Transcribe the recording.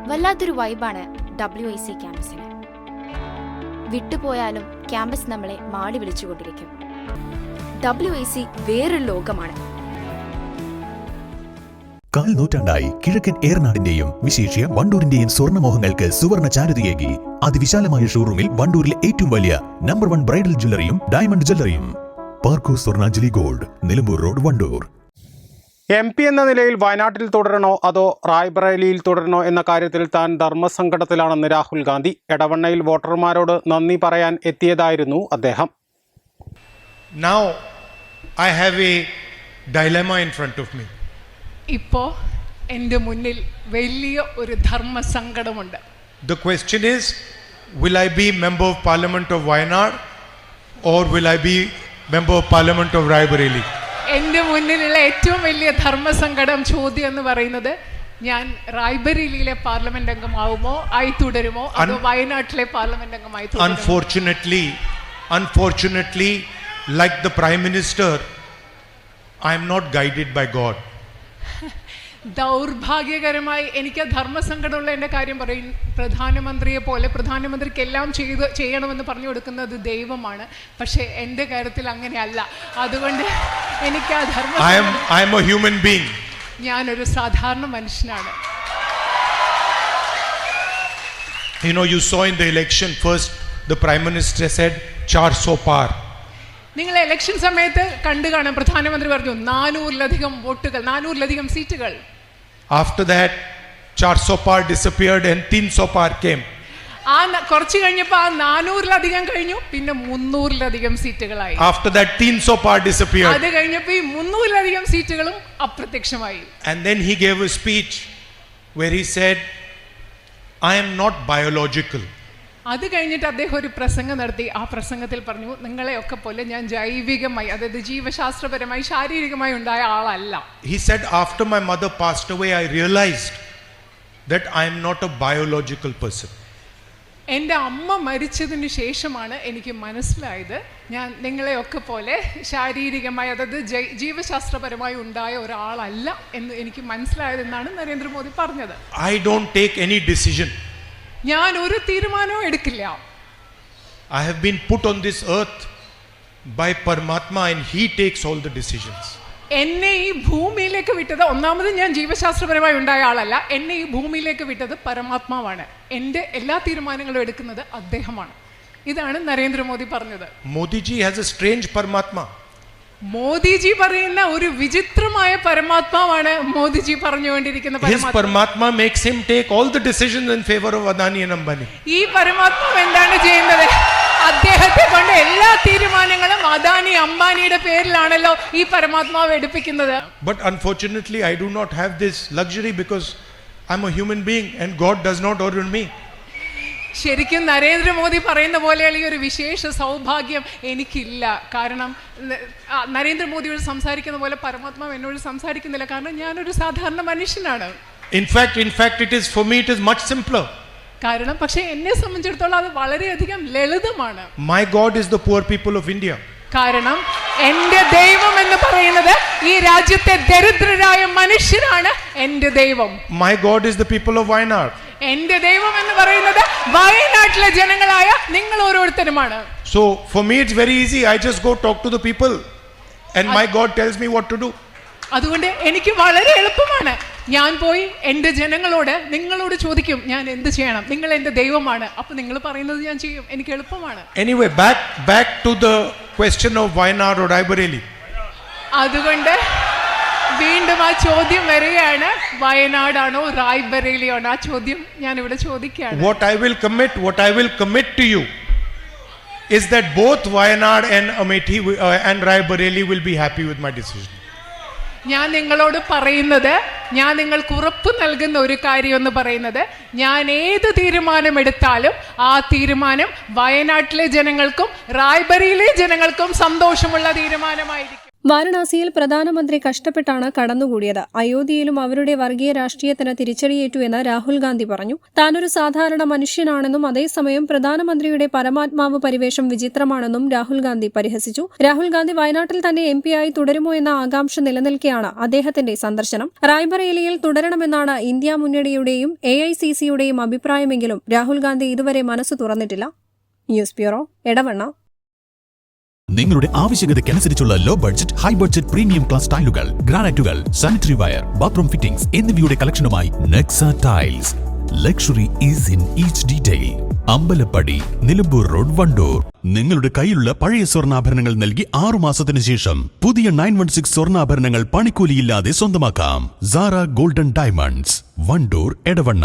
വല്ലാത്തൊരു വൈബാണ് WIC ക്യാമ്പസിന്. വിട്ടുപോയാലും campus നമ്മളെ മാടി വിളിച്ചുകൊണ്ടിരിക്കും. WIC വേറൊരു ലോകമാണ്. കാൽ നൂറ്റാണ്ടായി കിഴക്കൻ ഏറനാടിന്റെയും വിശേഷ്യ വണ്ടൂരിന്റെയും സ്വർണ്ണമോഹങ്ങൾക്ക് സുവർണ ചാരുതയേകി അതിവിശാലമായ ഷോറൂമിൽ വണ്ടൂരിലെ ഏറ്റവും വലിയ നമ്പർ 1 ബ്രൈഡൽ ജ്വല്ലറിയും ഡയമണ്ട് ജ്വല്ലറിയും. Parco Swarnanjali gold, Nilambur road, Wandoor. MP എന്ന നിലയിൽ വയനാട്ടിൽ തുടരണോ അതോ റായ്ബറേലിയിൽ തുടരണോ എന്ന കാര്യത്തിൽ താൻ ധർമ്മസങ്കടത്തിലാണെന്ന് രാഹുൽ ഗാന്ധി. എടവണ്ണയിൽ വോട്ടർമാരോട് നന്ദി പറയാൻ എത്തിയതായിരുന്നു അദ്ദേഹം. Now I have a dilemma in front of me. ഇപ്പോൾ എൻ്റെ മുന്നിൽ വലിയ ഒരു ധർമ്മസങ്കടമുണ്ട്. The question is, will I be member of parliament of Wayanad or will I be member of parliament of Raebareli? എൻ്റെ മുന്നിലുള്ള ഏറ്റവും വലിയ ധർമ്മസങ്കടം ചോദ്യം എന്ന് പറയുന്നത്, ഞാൻ റായ്ബറേലിയിലെ പാർലമെന്റ് അംഗമാവുമോ ആയി തുടരുമോ അതോ വയനാട്ടിലെ പാർലമെന്റ് അംഗമായി തുടരുമോ? Unfortunately, like the Prime Minister, I am not guided by God. ദൗർഭാഗ്യകരമായി എനിക്ക് ധർമ്മസങ്കടമുള്ള എൻ്റെ കാര്യം പറയും. പ്രധാനമന്ത്രിയെ പോലെ പ്രധാനമന്ത്രിക്ക് എല്ലാം ചെയ്യണമെന്ന് പറഞ്ഞു കൊടുക്കുന്നത് ദൈവമാണ്. പക്ഷേ എൻ്റെ കാര്യത്തിൽ അങ്ങനെയല്ല. അതുകൊണ്ട് എനിക്ക് ആ I am a human being. ഞാനൊരു സാധാരണ മനുഷ്യനാണ്. You know, you saw in the election, first the Prime Minister said 400 par. നിങ്ങൾ ഇലക്ഷൻ സമയത്ത് കണ്ടു കാണാം, പ്രധാനമന്ത്രി പറഞ്ഞു 400-ലധികം വോട്ടുകൾ, 400-ലധികം സീറ്റുകൾ. After that 400 par disappeared and 300 par came. ആ കുറച്ച് കഴിഞ്ഞപ്പോൾ ആ 400-ലധികം കഴിഞ്ഞു, പിന്നെ 300-ലധികം സീറ്റുകളായി. After that 300 par disappeared. അത് കഴിഞ്ഞപ്പോൾ ഈ 300-ലധികം സീറ്റുകളും അപ്രത്യക്ഷമായി. And then he gave a speech where he said, I am not biological. അത് കഴിഞ്ഞിട്ട് അദ്ദേഹം ഒരു പ്രസംഗം നടത്തി. ആ പ്രസംഗത്തിൽ പറഞ്ഞു, നിങ്ങളെയൊക്കെ പോലെ ഞാൻ ജൈവികമായി, അതായത് ജീവശാസ്ത്രപരമായി ശാരീരികമായി ഉണ്ടായ ആളല്ല. He said, after my mother passed away, I realized that I am not a biological person. എൻ്റെ അമ്മ മരിച്ചതിന് ശേഷമാണ് എനിക്ക് മനസ്സിലായത് ഞാൻ നിങ്ങളെയൊക്കെ പോലെ ശാരീരികമായി, അതായത് ജീവശാസ്ത്രപരമായി ഉണ്ടായ ഒരാളല്ല എന്ന് എനിക്ക് മനസ്സിലായതെന്നാണ് നരേന്ദ്രമോദി പറഞ്ഞത്. I don't take any decision. ഞാൻ ഒരു തീരുമാനവും എടുക്കില്ല. I have been put on this earth by Paramatma and he takes all the decisions. എന്നെ ഈ ഭൂമിയിലേക്ക് വിട്ടത്, ഒന്നാമത് ഞാൻ ജീവശാസ്ത്രപരമായി ഉണ്ടായ ആളല്ല, എന്നെ ഈ ഭൂമിയിലേക്ക് വിട്ടത് പരമാത്മാവാണ്. എൻ്റെ എല്ലാ തീരുമാനങ്ങളും എടുക്കുന്നത് അദ്ദേഹമാണ്. ഇതാണ് നരേന്ദ്രമോദി പറഞ്ഞത്. Modiji has a strange Paramatma. Modiji പറയുന്ന ഒരു വിചിത്രമായ പരമാത്മാവാണ് മോദിജി പറഞ്ഞുകൊണ്ടിരിക്കുന്ന His Paramatma makes him take all the decisions in favor of Adani and Ambani. ഈ പരമാത്മാവ് എന്താണ് ചെയ്യുന്നത്? അദ്ദേഹത്തെ കൊണ്ട് എല്ലാ തീരുമാനങ്ങളും അദാനി അംബാനിയുടെ പേരിലാണല്ലോ ഈ പരമാത്മാവ് എടുപ്പിക്കുന്നത്. But unfortunately I do not have this luxury because I'm a human being and God does not order me. ശരിക്കും നരേന്ദ്രമോദി പറയുന്ന പോലെയുള്ള ഈ ഒരു വിശേഷ സൗഭാഗ്യം എനിക്കില്ല. കാരണം നരേന്ദ്രമോദിയോട് സംസാരിക്കുന്ന പോലെ പരമാത്മാവ് എന്നോട് സംസാരിക്കുന്നില്ല. കാരണം ഞാനൊരു സാധാരണ മനുഷ്യനാണ്. In fact it is, for me it is much simpler. കാരണം പക്ഷേ എന്നെ സംബന്ധിച്ചിടത്തോളം അത് വളരെയധികം ലളിതമാണ്. My God is the poor people of India. കാരണം എൻ്റെ ദൈവം എന്ന് പറയുന്നത് ഈ രാജ്യത്തെ ദരിദ്രരായ മനുഷ്യരാണ് എൻ്റെ ദൈവം. My God is the people of Wayanad. എൻ്റെ ദൈവം എന്ന് പറയുന്നത് വയനാട്ടിലെ ജനങ്ങളായ നിങ്ങൾ ഓരോരുത്തരുമാണ്. So for me it's very easy. I just go talk to the people and my God tells me what to do. അതുകൊണ്ട് എനിക്ക് വളരെ എളുപ്പമാണ്. ഞാൻ പോയി എൻ്റെ ജനങ്ങളോട്, നിങ്ങളോട് ചോദിക്കും ഞാൻ എന്ത് ചെയ്യണം, നിങ്ങൾ എൻ്റെ ദൈവമാണ്, അപ്പൊ നിങ്ങൾ പറയുന്നത് ഞാൻ ചെയ്യും. എനിക്ക് എളുപ്പമാണ്. Anyway, back to the question of Wayanad or Raebareli. അതുകൊണ്ട് വീണ്ടും ആ ചോദ്യം വരികയാണ്, വയനാടാണോ റായ്ബറേലിയാണോ? ആ ചോദ്യം ഞാൻ ഇവിടെ ചോദിക്കുകയാണ്. What I will commit to you is that both Wayanad and Amethi and Raebareli will be happy with my decision. ഞാൻ നിങ്ങളോട് പറയുന്നത്, ഞാൻ നിങ്ങൾക്ക് ഉറപ്പ് നൽകുന്ന ഒരു കാര്യം എന്ന് പറയുന്നത്, ഞാൻ ഏത് തീരുമാനം എടുത്താലും ആ തീരുമാനം വയനാട്ടിലെ ജനങ്ങൾക്കും റായ്ബറേലിയിലെ ജനങ്ങൾക്കും സന്തോഷമുള്ള തീരുമാനമായിരിക്കും. വാരണാസിയിൽ പ്രധാനമന്ത്രി കഷ്ടപ്പെട്ടാണ് കടന്നുകൂടിയത്. അയോധ്യയിലും അവരുടെ വർഗീയ രാഷ്ട്രീയത്തിന് തിരിച്ചടിയേറ്റു എന്ന് രാഹുൽ ഗാന്ധി പറഞ്ഞു. താനൊരു സാധാരണ മനുഷ്യനാണെന്നും അതേസമയം പ്രധാനമന്ത്രിയുടെ പരമാത്മാവ് പരിവേഷം വിചിത്രമാണെന്നും രാഹുൽ ഗാന്ധി പരിഹസിച്ചു. രാഹുൽ ഗാന്ധി വയനാട്ടിൽ തന്നെ MP ആയി തുടരുമോ എന്ന ആകാംക്ഷ നിലനിൽക്കെയാണ് അദ്ദേഹത്തിന്റെ സന്ദർശനം. റായ്ബറേലിയിൽ തുടരണമെന്നാണ് ഇന്ത്യ മുന്നണിയുടെയും AICCയുടെയും അഭിപ്രായമെങ്കിലും രാഹുൽ ഗാന്ധി ഇതുവരെ മനസ്സ് തുറന്നിട്ടില്ല. News bureau, Edavanna. നിങ്ങളുടെ ആവശ്യകതയ്ക്കനുസരിച്ചുള്ള low budget, high budget, premium class ടൈലുകൾ, ഗ്രാനൈറ്റുകൾ, സാനിറ്ററി വയർ, ബാത്റൂം ഫിറ്റിംഗ്സ് എന്നിവയുടെ കളക്ഷനുമായി Nexa tiles. Luxury is in each detail. Ambalappadi, Nilambur road, Wandoor. നിങ്ങളുടെ കയ്യിലുള്ള പഴയ സ്വർണ്ണാഭരണങ്ങൾ നൽകി 6 മാസത്തിനു ശേഷം പുതിയ 916 സ്വർണ്ണാഭരണങ്ങൾ പണിക്കൂലിയില്ലാതെ സ്വന്തമാക്കാം. Sara golden diamonds, Wandoor, Edavanna.